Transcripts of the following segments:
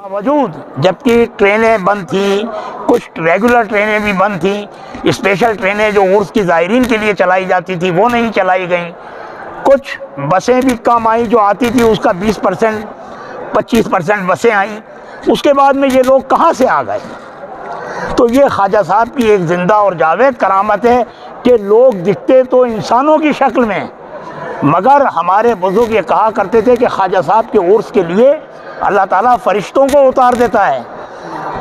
बावजूद जबकि ट्रेनें बंद थी, कुछ रेगुलर ट्रेनें भी बंद थी, स्पेशल ट्रेनें जो उर्स की ज़ायरीन के लिए चलाई जाती थी वो नहीं चलाई गई, कुछ बसें भी कम आई, जो आती थी उसका 20% 25% बसें आई। उसके बाद में ये लोग कहाँ से आ गए? तो ये ख्वाजा साहब की एक ज़िंदा और जावेद करामत है कि लोग दिखते तो इंसानों की शक्ल में, मगर हमारे बुजुर्ग ये कहा करते थे कि ख्वाजा साहब के उर्स के लिए अल्लाह ताला फरिश्तों को उतार देता है,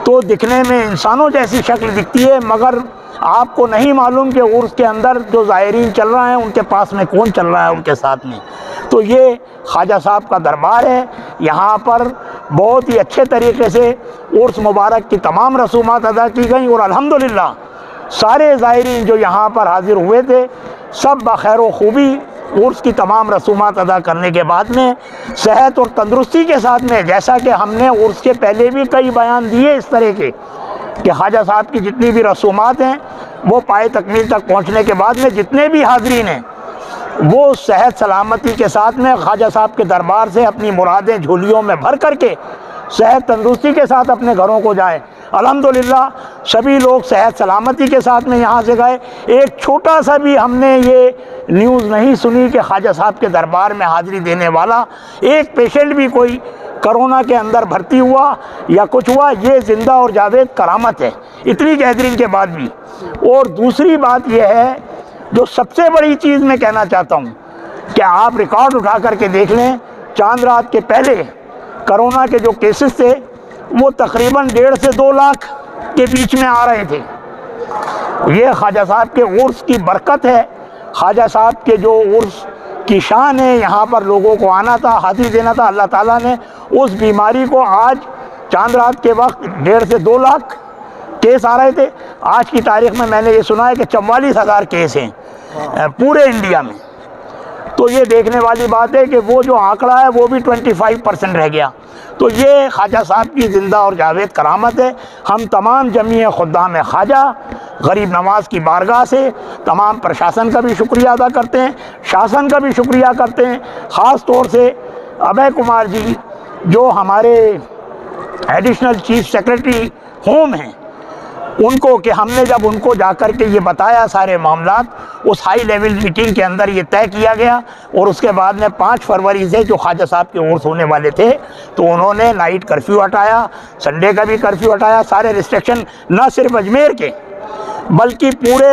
तो दिखने में इंसानों जैसी शक्ल दिखती है, मगर आपको नहीं मालूम कि उर्स के अंदर जो ज़ायरीन चल रहा है उनके पास में कौन चल रहा है उनके साथ में। तो ये ख्वाजा साहब का दरबार है, यहाँ पर बहुत ही अच्छे तरीके से उर्स मुबारक की तमाम रसूमात अदा की गई और अल्हम्दुलिल्लाह सारे ज़ायरीन जो यहाँ पर हाज़िर हुए थे सब बखैर व खूबी उर्स की तमाम रसूमात अदा करने के बाद में सेहत और तंदुरुस्ती के साथ में, जैसा कि हमने उर्स के पहले भी कई बयान दिए इस तरह के कि ख्वाजा साहब की जितनी भी रसूमात हैं वो पाए तकमील तक पहुँचने के बाद में जितने भी हाज़रीन हैं वो सेहत सलामती के साथ में ख्वाजा साहब के दरबार से अपनी मुरादें झोलियों में भर करके सेहत तंदुरुस्ती के साथ अपने घरों को जाएं। अल्हम्दुलिल्लाह सभी लोग सेहत सलामती के साथ में यहाँ से गए। एक छोटा सा भी हमने ये न्यूज़ नहीं सुनी कि ख्वाजा साहब के दरबार में हाज़िरी देने वाला एक पेशेंट भी कोई कोरोना के अंदर भर्ती हुआ या कुछ हुआ। ये ज़िंदा और जावेद करामत है इतनी गहरीन के बाद भी। और दूसरी बात यह है, जो सबसे बड़ी चीज़ मैं कहना चाहता हूँ कि आप रिकॉर्ड उठा करके देख लें, चांद रात के पहले कोरोना के जो केसेस थे वो तकरीबन 1.5 से 2 लाख के बीच में आ रहे थे। ये ख्वाजा साहब के उर्स की बरकत है, ख्वाजा साहब के जो उर्स की शान है, यहाँ पर लोगों को आना था, हाज़िरी देना था। अल्लाह ताला ने उस बीमारी को आज चांद रात के वक्त 1.5 से 2 लाख केस आ रहे थे। आज की तारीख़ में मैंने ये सुना है कि 44,000 केस हैं पूरे इंडिया में। तो ये देखने वाली बात है कि वो जो आंकड़ा है वो भी 25% रह गया। तो ये ख्वाजा साहब की ज़िंदा और जावेद करामत है। हम तमाम जमीय खुद्दाम ख्वाजा गरीब नवाज़ की बारगाह से तमाम प्रशासन का भी शुक्रिया अदा करते हैं, शासन का भी शुक्रिया करते हैं, ख़ास तौर से अभय कुमार जी जो हमारे एडिशनल चीफ सेक्रेटरी होम हैं उनको, कि हमने जब उनको जाकर के ये बताया सारे मामलात, उस हाई लेवल मीटिंग के अंदर ये तय किया गया और उसके बाद में 5 फरवरी से जो ख्वाजा साहब के उर्स होने वाले थे तो उन्होंने नाइट कर्फ्यू हटाया, संडे का भी कर्फ्यू हटाया, सारे रिस्ट्रिक्शन न सिर्फ अजमेर के बल्कि पूरे